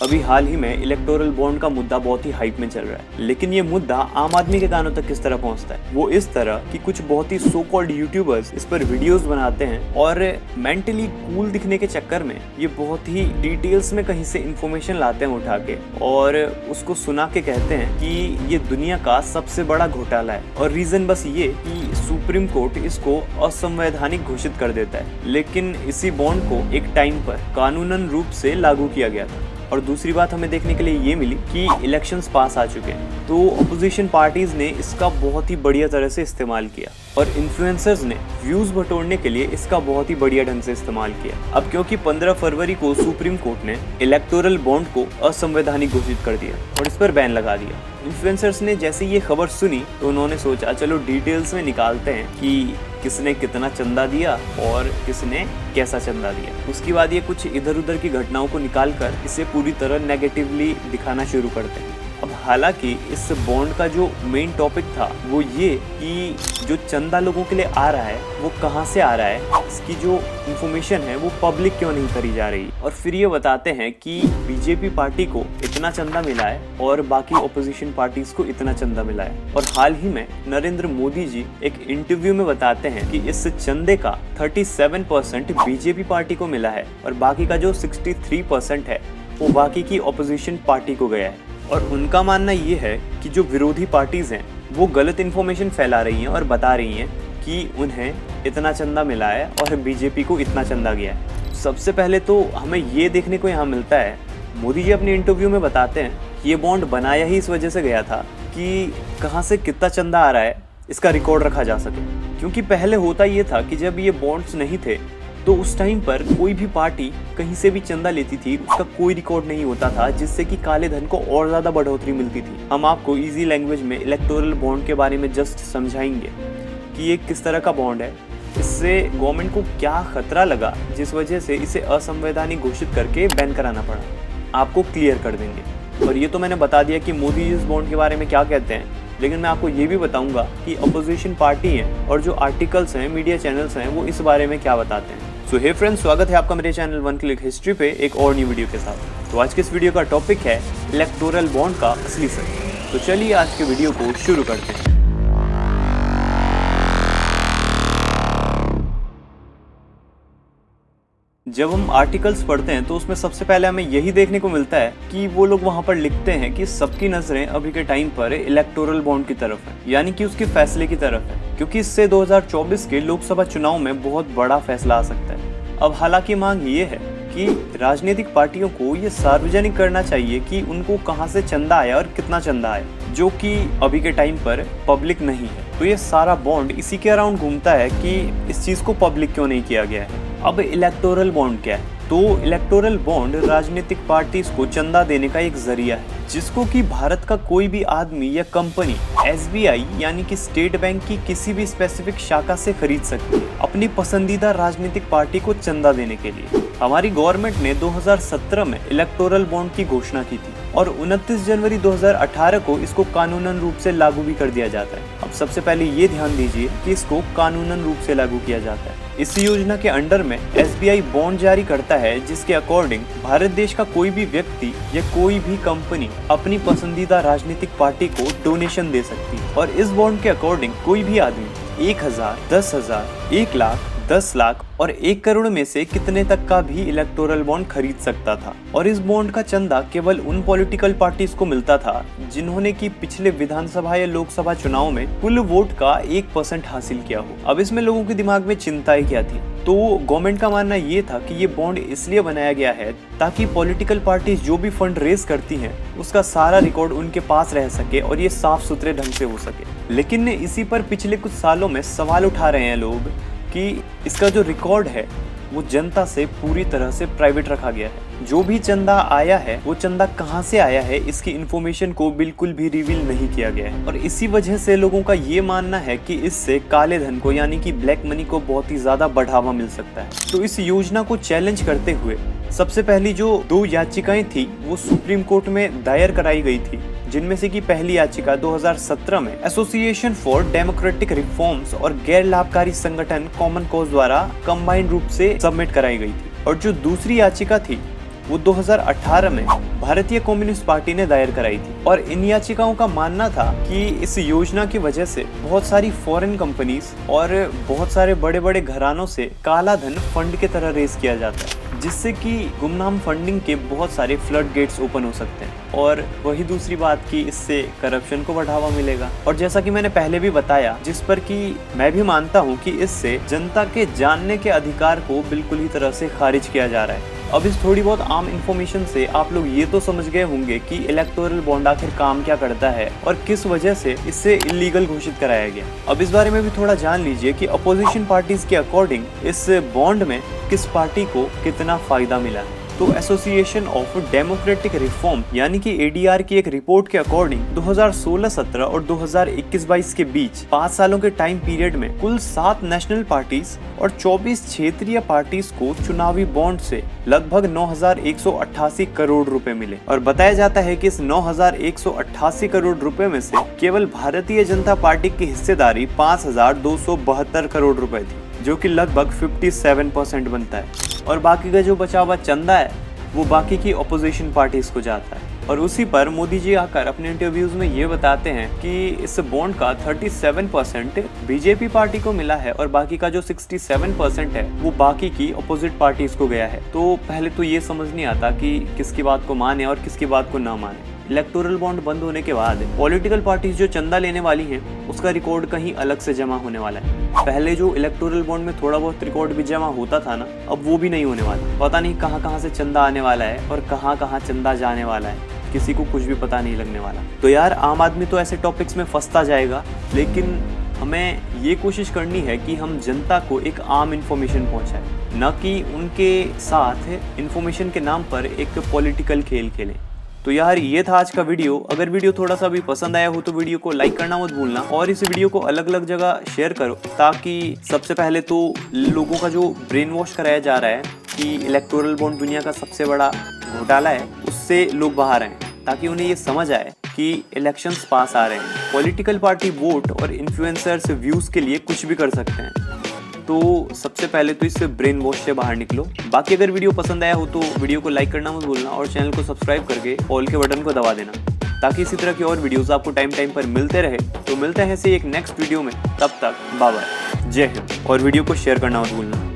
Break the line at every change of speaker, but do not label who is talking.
अभी हाल ही में electoral bond का मुद्दा बहुत ही हाइप में चल रहा है, लेकिन ये मुद्दा आम आदमी के कानों तक किस तरह पहुंचता है? वो इस तरह कि कुछ बहुत ही सो कॉल्ड यूट्यूबर्स इस पर वीडियोस बनाते हैं और मेंटली कूल दिखने के चक्कर में ये बहुत ही डिटेल्स में कहीं से इंफॉर्मेशन लाते हैं उठा के और उसको सुना के कहते हैं कि ये दुनिया का सबसे बड़ा घोटाला है। और रीजन बस ये कि सुप्रीम कोर्ट इसको असंवैधानिक घोषित कर देता है। लेकिन इसी बॉन्ड को एक टाइम पर कानूनन रूप से लागू किया गया था। और दूसरी बात हमें देखने के लिए ये मिली कि इलेक्शंस पास आ चुके हैं, तो अपोजिशन पार्टीज ने इसका बहुत ही बढ़िया तरह से इस्तेमाल किया और इन्फ्लुएंसर्स ने व्यूज बटोरने के लिए इसका बहुत ही बढ़िया ढंग से इस्तेमाल किया। अब क्योंकि 15 फरवरी को सुप्रीम कोर्ट ने इलेक्टोरल बॉन्ड को असंवैधानिक घोषित कर दिया और इस पर बैन लगा दिया। इन्फ्लुएंसर्स ने जैसे ये खबर सुनी तो उन्होंने सोचा चलो डिटेल्स में निकालते हैं कि किसने कितना चंदा दिया और किसने कैसा चंदा दिया। उसके बाद ये कुछ इधर उधर की घटनाओं को निकालकर इसे पूरी तरह नेगेटिवली दिखाना शुरू करते हैं। अब हालांकि इस बॉन्ड का जो मेन टॉपिक था वो ये कि जो चंदा लोगों के लिए आ रहा है वो कहाँ से आ रहा है, इसकी जो इन्फॉर्मेशन है वो पब्लिक क्यों नहीं करी जा रही। और फिर ये बताते हैं कि बीजेपी पार्टी को इतना चंदा मिला है और बाकी ऑपोजिशन पार्टीज को इतना चंदा मिला है। और हाल ही में नरेंद्र मोदी जी एक इंटरव्यू में बताते हैं कि इस चंदे का 37% बीजेपी पार्टी को मिला है और बाकी का जो 63% है वो बाकी की ऑपोजिशन पार्टी को गया है। और उनका मानना ये है कि जो विरोधी पार्टीज हैं वो गलत इन्फॉर्मेशन फैला रही हैं और बता रही हैं कि उन्हें इतना चंदा मिला है और बीजेपी को इतना चंदा गया है। सबसे पहले तो हमें ये देखने को यहाँ मिलता है, मोदी जी अपने इंटरव्यू में बताते हैं कि ये बॉन्ड बनाया ही इस वजह से गया था कि कहाँ से कितना चंदा आ रहा है इसका रिकॉर्ड रखा जा सके। क्योंकि पहले होता ये था कि जब ये बॉन्ड्स नहीं थे तो उस टाइम पर कोई भी पार्टी कहीं से भी चंदा लेती थी उसका कोई रिकॉर्ड नहीं होता था, जिससे कि काले धन को और ज्यादा बढ़ोतरी मिलती थी। हम आपको इजी लैंग्वेज में इलेक्टोरल बॉन्ड के बारे में जस्ट समझाएंगे कि ये किस तरह का बॉन्ड है, इससे गवर्नमेंट को क्या खतरा लगा जिस वजह से इसे असंवैधानिक घोषित करके बैन कराना पड़ा, आपको क्लियर कर देंगे। और ये तो मैंने बता दिया कि मोदी जी इस बॉन्ड के बारे में क्या कहते हैं, लेकिन मैं आपको ये भी बताऊंगा कि अपोजिशन पार्टी है और जो आर्टिकल्स हैं, मीडिया चैनल्स हैं, वो इस बारे में क्या बताते हैं। सो हे फ्रेंड्स, स्वागत है आपका मेरे चैनल वन क्लिक हिस्ट्री पे एक और न्यू वीडियो के साथ। तो आज के इस वीडियो का टॉपिक है इलेक्टोरल बॉन्ड का असली सच। तो चलिए आज के वीडियो को शुरू करते हैं। जब हम आर्टिकल्स पढ़ते हैं तो उसमें सबसे पहले हमें यही देखने को मिलता है कि वो लोग वहां पर लिखते हैं कि सबकी नजरें अभी के टाइम पर इलेक्टोरल बॉन्ड की तरफ है, यानी कि उसके फैसले की तरफ है, क्योंकि इससे 2024 के लोकसभा चुनाव में बहुत बड़ा फैसला आ सकता है। अब हालांकि मांग ये है कि राजनीतिक पार्टियों को ये सार्वजनिक करना चाहिए कि उनको कहां से चंदा आया और कितना चंदा आया, जो कि अभी के टाइम पर पब्लिक नहीं है। तो ये सारा बॉन्ड इसी के अराउंड घूमता है कि इस चीज को पब्लिक क्यों नहीं किया गया है। अब इलेक्टोरल बॉन्ड क्या है? तो इलेक्टोरल बॉन्ड राजनीतिक पार्टीज को चंदा देने का एक जरिया है, जिसको कि भारत का कोई भी आदमी या कंपनी SBI यानी कि स्टेट बैंक की किसी भी स्पेसिफिक शाखा से खरीद सकती है अपनी पसंदीदा राजनीतिक पार्टी को चंदा देने के लिए। हमारी गवर्नमेंट ने 2017 में इलेक्टोरल बॉन्ड की घोषणा की थी और 29 जनवरी 2018 को इसको कानूनन रूप से लागू भी कर दिया जाता है। अब सबसे पहले ये ध्यान दीजिए कि इसको कानूनन रूप से लागू किया जाता है। इस योजना के अंडर में SBI बॉन्ड जारी करता है, जिसके अकॉर्डिंग भारत देश का कोई भी व्यक्ति या कोई भी कंपनी अपनी पसंदीदा राजनीतिक पार्टी को डोनेशन दे सकती है। और इस बॉन्ड के अकॉर्डिंग कोई भी आदमी 1000, 10,000, 1 लाख, 10 लाख और 1 करोड़ में से कितने तक का भी इलेक्टोरल बॉन्ड खरीद सकता था। और इस बॉन्ड का चंदा केवल उन पॉलिटिकल पार्टीज को मिलता था जिन्होंने की पिछले विधानसभा या लोकसभा चुनाव में कुल वोट का 1% हासिल किया हो। अब इसमें लोगों के दिमाग में चिंताएं क्या थी? तो गवर्नमेंट का मानना ये था कि ये बॉन्ड इसलिए बनाया गया है ताकि पॉलिटिकल पार्टीज जो भी फंड रेज करती हैं उसका सारा रिकॉर्ड उनके पास रह सके और ये साफ सुथरे ढंग से हो सके। लेकिन इसी पर पिछले कुछ सालों में सवाल उठा रहे हैं लोग कि इसका जो रिकॉर्ड है वो जनता से पूरी तरह से प्राइवेट रखा गया है। जो भी चंदा आया है वो चंदा कहां से आया है इसकी इन्फॉर्मेशन को बिल्कुल भी रिवील नहीं किया गया है। और इसी वजह से लोगों का ये मानना है कि इससे काले धन को यानी कि ब्लैक मनी को बहुत ही ज्यादा बढ़ावा मिल सकता है। तो इस योजना को चैलेंज करते हुए सबसे पहली जो 2 याचिकाएं थी वो सुप्रीम कोर्ट में दायर कराई गई थी, जिनमें से कि पहली याचिका 2017 में एसोसिएशन फॉर डेमोक्रेटिक रिफॉर्म्स और गैर लाभकारी संगठन कॉमन कॉज द्वारा कंबाइंड रूप से सबमिट कराई गई थी। और जो दूसरी याचिका थी वो 2018 में भारतीय कम्युनिस्ट पार्टी ने दायर कराई थी और इन याचिकाओं का मानना था कि इस योजना की वजह से बहुत सारी फॉरेन कंपनीज और बहुत सारे बड़े बड़े घरानों से काला धन फंड के तरह रेस किया जाता है, जिससे कि गुमनाम फंडिंग के बहुत सारे फ्लड गेट्स ओपन हो सकते हैं। और वही दूसरी बात कि इससे करप्शन को बढ़ावा मिलेगा, और जैसा कि मैंने पहले भी बताया, जिस पर कि मैं भी मानता हूं कि इससे जनता के जानने के अधिकार को बिल्कुल ही तरह से खारिज किया जा रहा है। अब इस थोड़ी बहुत आम इन्फॉर्मेशन से आप लोग ये तो समझ गए होंगे कि इलेक्टोरल बॉन्ड आखिर काम क्या करता है और किस वजह से इसे इलीगल घोषित कराया गया। अब इस बारे में भी थोड़ा जान लीजिए कि अपोजिशन पार्टीज के अकॉर्डिंग इस बॉन्ड में किस पार्टी को कितना फायदा मिला है। तो एसोसिएशन ऑफ डेमोक्रेटिक रिफॉर्म यानी कि एडीआर की एक रिपोर्ट के अकॉर्डिंग 2016-17 और 2021-22 के बीच 5 सालों के टाइम पीरियड में कुल 7 नेशनल पार्टीज और 24 क्षेत्रीय पार्टीज को चुनावी बॉन्ड से लगभग 9,188 करोड़ रुपए मिले। और बताया जाता है कि इस 9,188 करोड़ रुपए में से केवल भारतीय जनता पार्टी की हिस्सेदारी 5,272 करोड़ रुपए थी, जो कि लगभग 57% बनता है। और बाकी का जो बचा हुआ चंदा है वो बाकी की अपोजिशन पार्टीज को जाता है। और उसी पर मोदी जी आकर अपने इंटरव्यूज में ये बताते हैं कि इस बॉन्ड का 37% बीजेपी पार्टी को मिला है और बाकी का जो 67% है वो बाकी की अपोजिट पार्टीज को गया है। तो पहले तो ये समझ नहीं आता कि किसकी बात को माने और किसकी बात को ना माने। इलेक्टोरल बॉन्ड बंद होने के बाद पॉलिटिकल पार्टीज जो चंदा लेने वाली हैं उसका रिकॉर्ड कहीं अलग से जमा होने वाला है। पहले जो इलेक्टोरल बॉन्ड में थोड़ा बहुत रिकॉर्ड भी जमा होता था ना, अब वो भी नहीं होने वाला। पता नहीं कहाँ कहाँ से चंदा आने वाला है और कहाँ कहाँ चंदा जाने वाला है, किसी को कुछ भी पता नहीं लगने वाला। तो यार आम आदमी तो ऐसे टॉपिक्स में फंसता जाएगा, लेकिन हमें ये कोशिश करनी है कि हम जनता को एक आम इन्फॉर्मेशन पहुंचाएं, न कि उनके साथ इन्फॉर्मेशन के नाम पर एक पॉलिटिकल खेल खेलें। तो यार ये था आज का वीडियो। अगर वीडियो थोड़ा सा भी पसंद आया हो तो वीडियो को लाइक करना मत भूलना और इस वीडियो को अलग अलग जगह शेयर करो, ताकि सबसे पहले तो लोगों का जो ब्रेन वॉश कराया जा रहा है कि इलेक्टोरल बॉन्ड दुनिया का सबसे बड़ा घोटाला है, उससे लोग बाहर आए, ताकि उन्हें ये समझ आए कि इलेक्शंस पास आ रहे हैं। पॉलिटिकल पार्टी वोट और इन्फ्लुएंसर्स व्यूज के लिए कुछ भी कर सकते हैं। तो सबसे पहले तो इससे ब्रेन वॉश से बाहर निकलो। बाकी अगर वीडियो पसंद आया हो तो वीडियो को लाइक करना मत भूलना और चैनल को सब्सक्राइब करके ऑल के बटन को दबा देना, ताकि इसी तरह की और वीडियोस आपको टाइम पर मिलते रहे। तो मिलते हैं ऐसे एक नेक्स्ट वीडियो में, तब तक बाय बाय, जय हिंद। और वीडियो को शेयर करना मत भूलना।